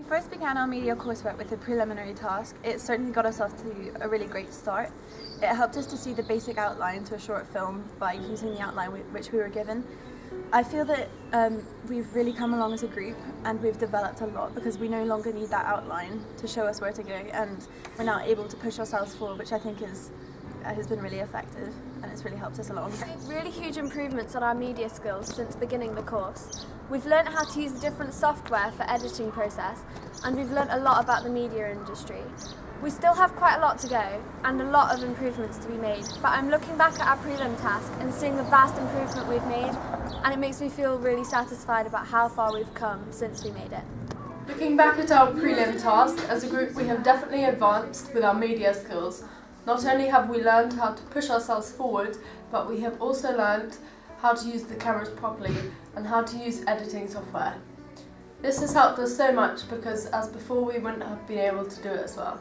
first began our media coursework with a preliminary task, it certainly got us off to a really great start. It helped us to see the basic outline to a short film by using the outline which we were given. I feel that we've really come along as a group and we've developed a lot because we no longer need that outline to show us where to go, and we're now able to push ourselves forward, which I think has been really effective and it's really helped us along. Really huge improvements on our media skills since beginning the course. We've learnt how to use the different software for editing process, and we've learnt a lot about the media industry. We still have quite a lot to go and a lot of improvements to be made, but I'm looking back at our prelim task and seeing the vast improvement we've made, and it makes me feel really satisfied about how far we've come since we made it. Looking back at our prelim task, as a group we have definitely advanced with our media skills. Not only have we learned how to push ourselves forward, but we have also learned how to use the cameras properly and how to use editing software. This has helped us so much because as before we wouldn't have been able to do it as well.